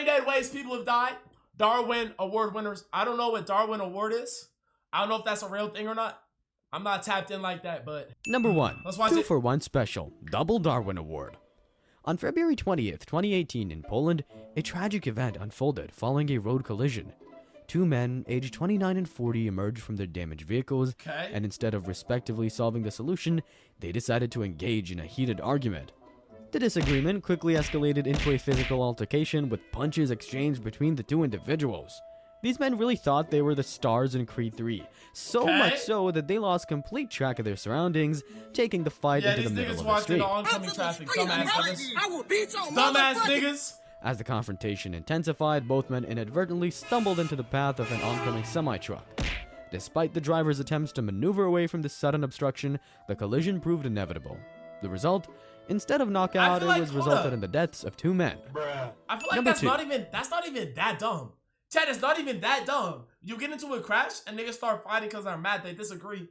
dead ways people have died. Darwin Award winners. I don't know what Darwin Award is. I don't know if that's a real thing or not. I'm not tapped in like that, but... Number 1. Let's watch 2 it. for 1 special. Double Darwin Award. On February 20th, 2018 in Poland, a tragic event unfolded following a road collision. 2 men, aged 29 and 40, emerged from their damaged vehicles, and instead of respectively solving the solution, they decided to engage in a heated argument. The disagreement quickly escalated into a physical altercation with punches exchanged between the 2 individuals. These men really thought they were the stars in Creed 3, so much so that they lost complete track of their surroundings, taking the fight into the middle of the street. Oncoming traffic, dumbass niggas. Dumbass niggas. As the confrontation intensified, both men inadvertently stumbled into the path of an oncoming semi-truck. Despite the driver's attempts to maneuver away from the sudden obstruction, the collision proved inevitable. The result? Instead of knockout, it was resulted in the deaths of 2 men. I feel like that's not even that dumb. Chad, it's not even that dumb. You get into a crash and niggas start fighting because they're mad, they disagree.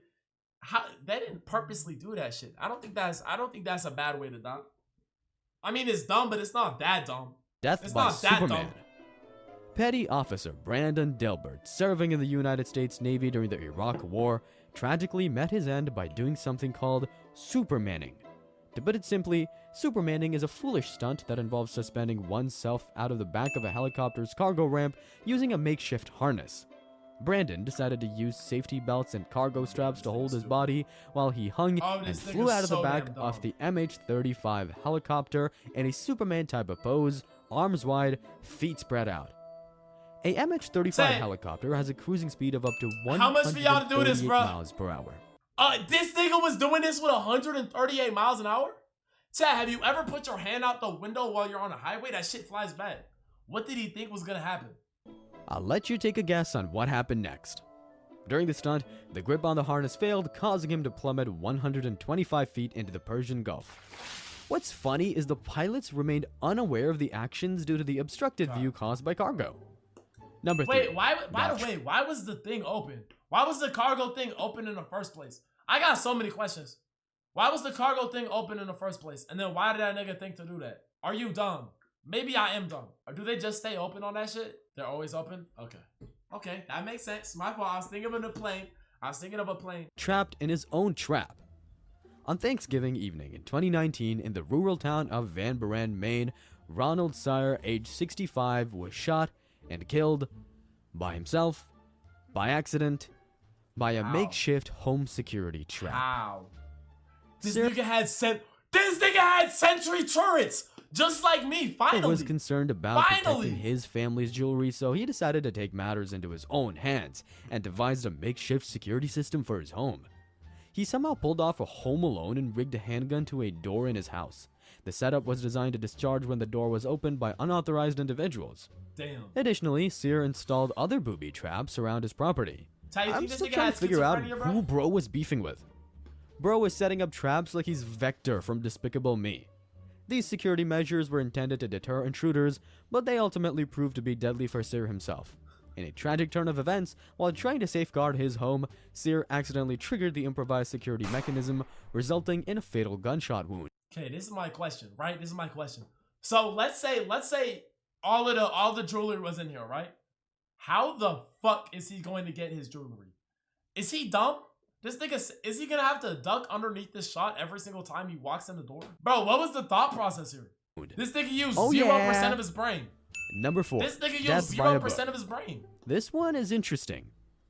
They didn't purposely do that shit. I don't think that's a bad way to die. I mean, it's dumb, but it's not that dumb. Death by Superman. Petty Officer Brandon Delbert, serving in the United States Navy during the Iraq War, tragically met his end by doing something called Supermanning. To put it simply, Supermanning is a foolish stunt that involves suspending oneself out of the back of a helicopter's cargo ramp using a makeshift harness. Brandon decided to use safety belts and cargo straps to hold his body while he hung and flew out of the back of the MH-35 helicopter in a Superman type of pose, arms wide, feet spread out. A MH-35 helicopter has a cruising speed of up to 138 miles per hour. This nigga was doing this with 138 miles an hour? Chad, have you ever put your hand out the window while you're on a highway? That shit flies back. What did he think was gonna happen? I'll let you take a guess on what happened next. During the stunt, the grip on the harness failed, causing him to plummet 125 feet into the Persian Gulf. What's funny is the pilots remained unaware of the actions due to the obstructed view caused by cargo. Number 3. Wait, by the way, why was the thing open? Why was the cargo thing open in the first place? I got so many questions. Why was the cargo thing open in the first place? And then why did that nigga think to do that? Are you dumb? Maybe I am dumb. Or do they just stay open on that shit? They're always open? Okay. Okay, that makes sense. My fault. I was thinking of a plane. Trapped in his own trap. On Thanksgiving evening in 2019 in the rural town of Van Buren, Maine, Ronald Sire, age 65, was shot and killed by himself, by accident, by a makeshift home security trap. How? This nigga had Sentry turrets, just like me. Finally, he was concerned about protecting his family's jewelry, so he decided to take matters into his own hands and devised a makeshift security system for his home. He somehow pulled off a Home Alone and rigged a handgun to a door in his house. The setup was designed to discharge when the door was opened by unauthorized individuals. Damn. Additionally, Sear installed other booby traps around his property. I'm still trying to figure out who Bro was beefing with. Bro was setting up traps like he's Vector from Despicable Me. These security measures were intended to deter intruders, but they ultimately proved to be deadly for Sear himself. In a tragic turn of events, while trying to safeguard his home, Sear accidentally triggered the improvised security mechanism, resulting in a fatal gunshot wound. Okay, this is my question, right? This is my question. So let's say all the jewelry was in here, right? How the fuck is he going to get his jewelry? Is he dumb? This nigga, is he gonna have to duck underneath this shot every single time he walks in the door? Bro, what was the thought process here? This nigga used 0% of his brain. Number 4. This nigga used 0% of his brain. This one is interesting.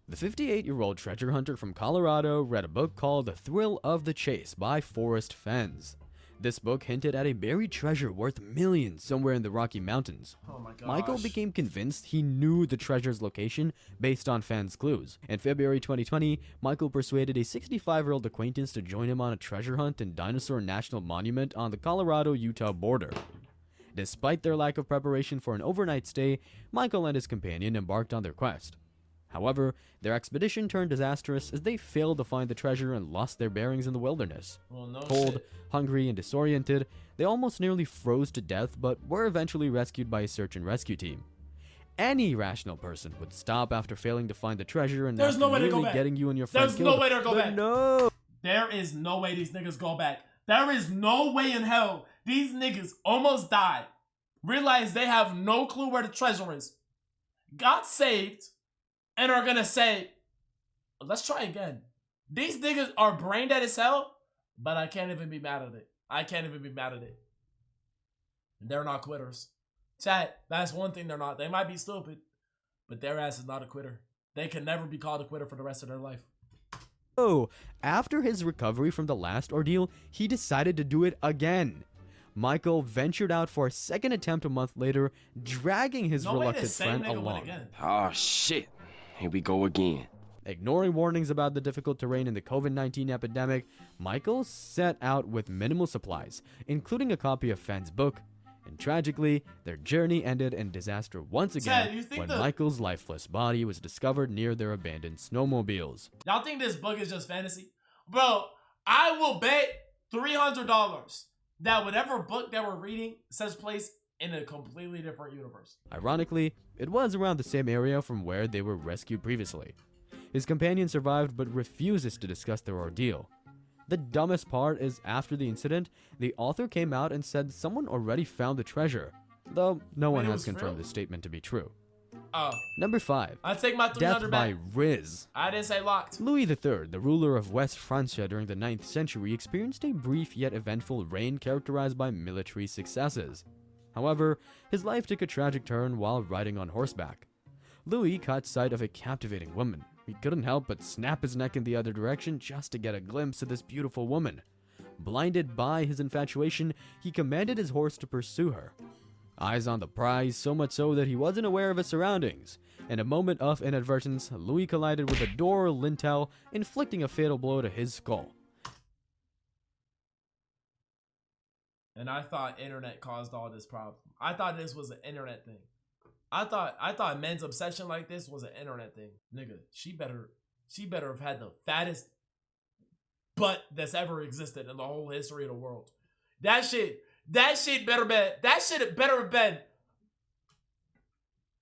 The 58-year-old treasure hunter from Colorado read a book called The Thrill of the Chase by Forrest Fenns. This book hinted at a buried treasure worth millions somewhere in the Rocky Mountains. Oh my gosh. Michael became convinced he knew the treasure's location based on Fenns' clues. In February 2020, Michael persuaded a 65-year-old acquaintance to join him on a treasure hunt in Dinosaur National Monument on the Colorado-Utah border. Despite their lack of preparation for an overnight stay, Michael and his companion embarked on their quest. However, their expedition turned disastrous as they failed to find the treasure and lost their bearings in the wilderness. Well, no Cold, shit. hungry, and disoriented, they almost nearly froze to death but were eventually rescued by a search and rescue team. Any rational person would stop after failing to find the treasure and There's no way to go back. Getting you and your friend There's killed. no way to go back. No. There is no way these niggas go back. There is no way in hell these niggas almost died, realize they have no clue where the treasure is, got saved, and are gonna say, let's try again. These niggas are brain dead as hell, but I can't even be mad at it. I can't even be mad at it. They're not quitters. Chat, that's one thing they're not. They might be stupid, but their ass is not a quitter. They can never be called a quitter for the rest of their life. Oh, after his recovery from the last ordeal, he decided to do it again. Michael ventured out for a second attempt a month later, dragging his reluctant friend along. Oh shit, here we go again. Ignoring warnings about the difficult terrain in the COVID-19 epidemic, Michael set out with minimal supplies, including a copy of Fenn's book, and tragically, their journey ended in disaster once again when Michael's lifeless body was discovered near their abandoned snowmobiles. Y'all think this book is just fantasy? Bro, I will bet $300 that whatever book that we're reading says place in a completely different universe. Ironically, it was around the same area from where they were rescued previously. His companion survived but refuses to discuss their ordeal. The dumbest part is after the incident, the author came out and said someone already found the treasure, though no one has confirmed this statement to be true. Number 5. I take my 300 Death back. by Riz. I didn't say locked. Louis III, the ruler of West Francia during the 9th century, experienced a brief yet eventful reign characterized by military successes. However, his life took a tragic turn while riding on horseback. Louis caught sight of a captivating woman. He couldn't help but snap his neck in the other direction just to get a glimpse of this beautiful woman. Blinded by his infatuation, he commanded his horse to pursue her. Eyes on the prize, so much so that he wasn't aware of his surroundings. In a moment of inadvertence, Louis collided with a door lintel, inflicting a fatal blow to his skull. And I thought internet caused all this problem. I thought this was an internet thing. I thought men's obsession like this was an internet thing. Nigga, she better have had the fattest butt that's ever existed in the whole history of the world. That shit better have been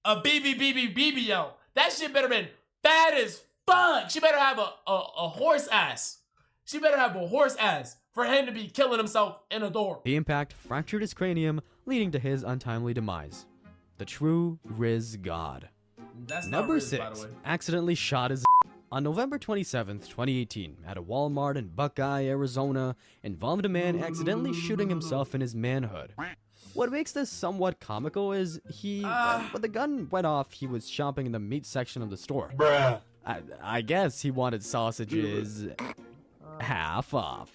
a BB, yo. That shit better have been fat as fuck. She better have a horse ass. She better have a horse ass for him to be killing himself in a door. The impact fractured his cranium, leading to his untimely demise. The true Riz God. That's Number Riz, 6. Accidentally shot his On November 27th, 2018, at a Walmart in Buckeye, Arizona, involved a man accidentally shooting himself in his manhood. What makes this somewhat comical is when the gun went off, he was shopping in the meat section of the store. Bruh. I guess he wanted sausages half off.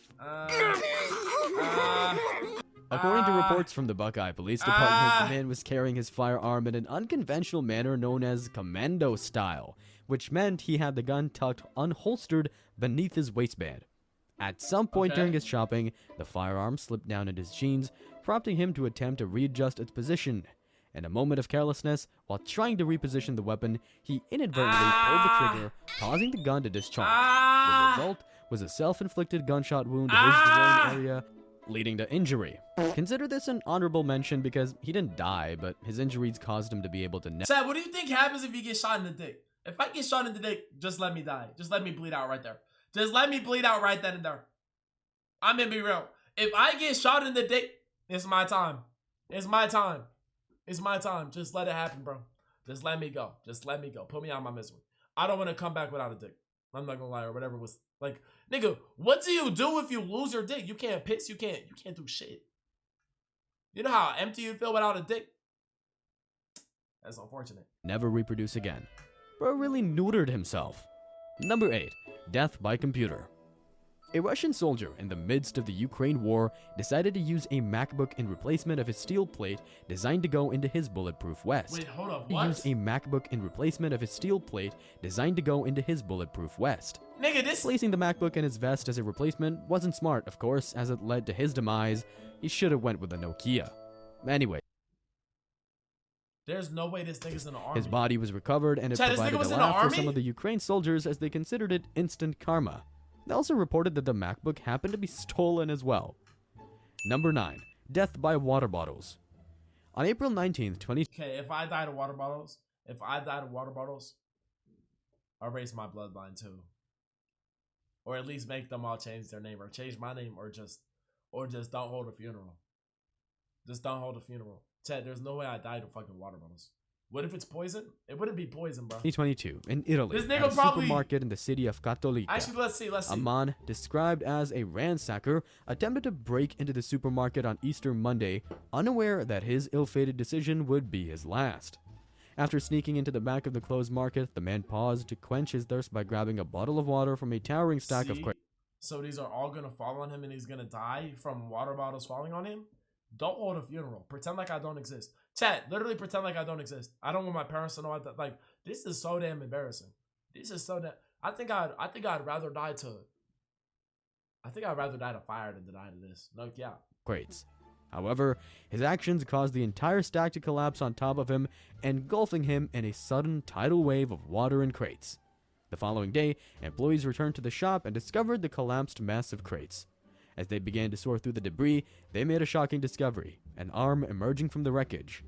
According to reports from the Buckeye Police Department, the man was carrying his firearm in an unconventional manner known as commando style, which meant he had the gun tucked unholstered beneath his waistband. At some point during his shopping, the firearm slipped down in his jeans, prompting him to attempt to readjust its position. In a moment of carelessness, while trying to reposition the weapon, he inadvertently pulled the trigger, causing the gun to discharge. The result was a self-inflicted gunshot wound to his groin area, leading to injury. Consider this an honorable mention because he didn't die, but his injuries caused him to be able to... Chad, what do you think happens if you get shot in the dick? If I get shot in the dick, just let me die. Just let me bleed out right there. Just let me bleed out right then and there. I'm gonna be real. If I get shot in the dick, it's my time. It's my time. It's my time. Just let it happen, bro. Just let me go. Just let me go. Put me out of my misery. I don't want to come back without a dick. I'm not gonna lie, or whatever was like, nigga, what do you do if you lose your dick? You can't piss, you can't do shit. You know how empty you feel without a dick? That's unfortunate. Never reproduce again. Bro really neutered himself. Number 8. Death by computer. A Russian soldier in the midst of the Ukraine war decided to use a MacBook in replacement of his steel plate designed to go into his bulletproof vest. Wait, hold up, He what? used a MacBook in replacement of his steel plate designed to go into his bulletproof vest. Nigga, this... Placing the MacBook in his vest as a replacement wasn't smart, of course, as it led to his demise. He should have went with a Nokia. Anyway. There's no way this nigga's in the army. His body was recovered and it Chad, provided a in the laugh for army? some of the Ukraine soldiers as they considered it instant karma. They also reported that the MacBook happened to be stolen as well. Number 9. Death by water bottles. On April 19th, Okay, if I died of water bottles, I'll raise my bloodline too. Or at least make them all change their name, or change my name, or just don't hold a funeral. Just don't hold a funeral. Chad, there's no way I died of fucking water bottles. What if it's poison? It wouldn't be poison, bro. 2022, in Italy, This nigga at a probably- supermarket in the city of Cattolica. Actually, let's see. A man, described as a ransacker, attempted to break into the supermarket on Easter Monday, unaware that his ill-fated decision would be his last. After sneaking into the back of the closed market, the man paused to quench his thirst by grabbing a bottle of water from a towering stack of crates. So these are all gonna fall on him and he's gonna die from water bottles falling on him? Don't hold a funeral. Pretend like I don't exist. Chat, literally pretend like I don't exist. I don't want my parents to know like this is so damn embarrassing. This is so damn I think I'd rather die to fire than to die to this. Like, yeah. Crates. However, his actions caused the entire stack to collapse on top of him, engulfing him in a sudden tidal wave of water and crates. The following day, employees returned to the shop and discovered the collapsed mass of crates. As they began to sort through the debris, they made a shocking discovery, an arm emerging from the wreckage.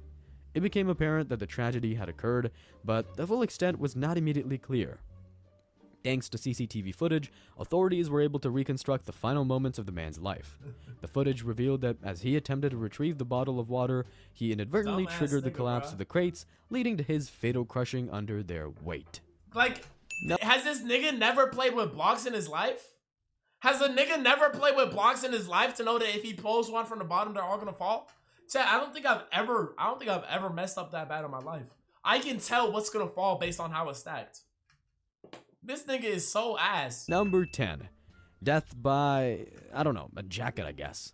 It became apparent that the tragedy had occurred, but the full extent was not immediately clear. Thanks to CCTV footage, authorities were able to reconstruct the final moments of the man's life. The footage revealed that as he attempted to retrieve the bottle of water, he inadvertently triggered the collapse of the crates, leading to his fatal crushing under their weight. Like, has this nigga never played with blocks in his life? Has a nigga never played with blocks in his life to know that if he pulls one from the bottom, they're all gonna fall? Chat, I don't think I've ever messed up that bad in my life. I can tell what's gonna fall based on how it's stacked. This nigga is so ass. Number 10. Death by, I don't know, a jacket, I guess.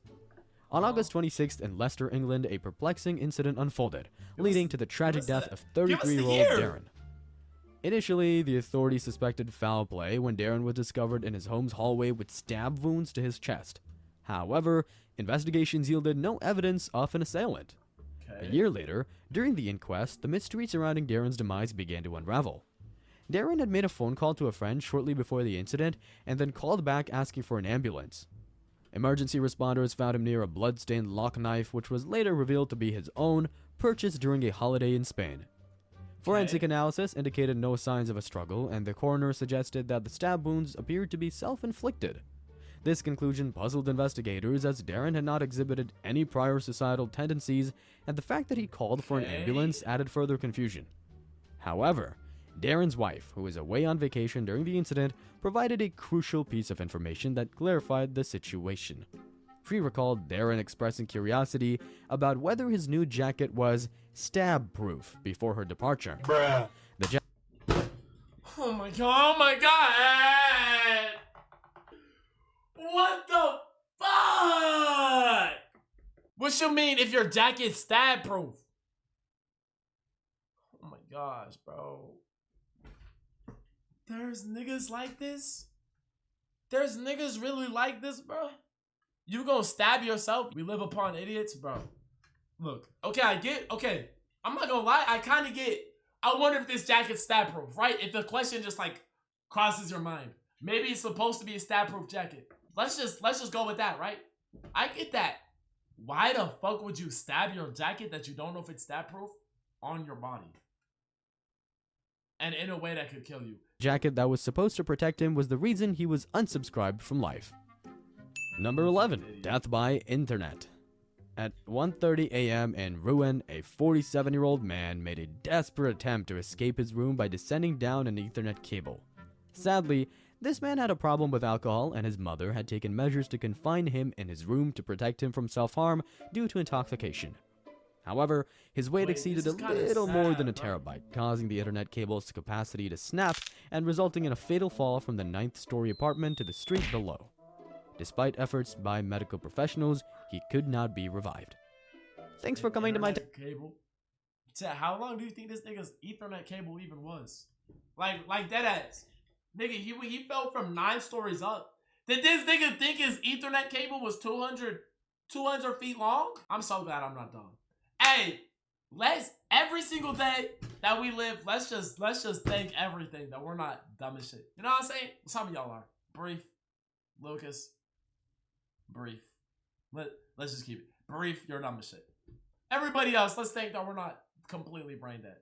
On August 26th in Leicester, England, a perplexing incident unfolded, leading to the tragic death of 33-year-old Darren. Initially, the authorities suspected foul play when Darren was discovered in his home's hallway with stab wounds to his chest. However, investigations yielded no evidence of an assailant. A year later, during the inquest, the mystery surrounding Darren's demise began to unravel. Darren had made a phone call to a friend shortly before the incident and then called back asking for an ambulance. Emergency responders found him near a blood-stained lock knife, which was later revealed to be his own, purchased during a holiday in Spain. Forensic analysis indicated no signs of a struggle, and the coroner suggested that the stab wounds appeared to be self-inflicted. This conclusion puzzled investigators, as Darren had not exhibited any prior suicidal tendencies, and the fact that he called for an ambulance added further confusion. However, Darren's wife, who was away on vacation during the incident, provided a crucial piece of information that clarified the situation. She recalled Darren expressing curiosity about whether his new jacket was stab-proof before her departure. Bruh. Oh my god, oh my god! What the fuck? What you mean if your jacket's stab-proof? Oh my gosh, bro. There's niggas like this? There's niggas really like this, bro? You gonna stab yourself? We live upon idiots, bro. Look, okay, I'm not gonna lie, I wonder if this jacket's stab proof, right? If the question just like crosses your mind. Maybe it's supposed to be a stab proof jacket. Let's just go with that, right? I get that. Why the fuck would you stab your jacket that you don't know if it's stab proof on your body? And in a way that could kill you. Jacket that was supposed to protect him was the reason he was unsubscribed from life. Number 11. Death by internet. At 1:30 a.m. in Rouen, a 47-year-old man made a desperate attempt to escape his room by descending down an Ethernet cable. Sadly, this man had a problem with alcohol, and his mother had taken measures to confine him in his room to protect him from self-harm due to intoxication. However, his weight exceeded a little more than a terabyte, causing the internet cable's capacity to snap and resulting in a fatal fall from the 9th-story apartment to the street below. Despite efforts by medical professionals, he could not be revived. Thanks for coming to my cable. How long do you think this nigga's Ethernet cable even was? Like dead ass. Nigga, he fell from 9 stories up. Did this nigga think his Ethernet cable was 200 feet long? I'm so glad I'm not dumb. Hey, every single day that we live, let's just thank everything that we're not dumb as shit. You know what I'm saying? Some of y'all are. Brief. Lucas. Brief. Let's just keep it. Brief, you're dumb as shit. Everybody else, let's think that we're not completely brain dead.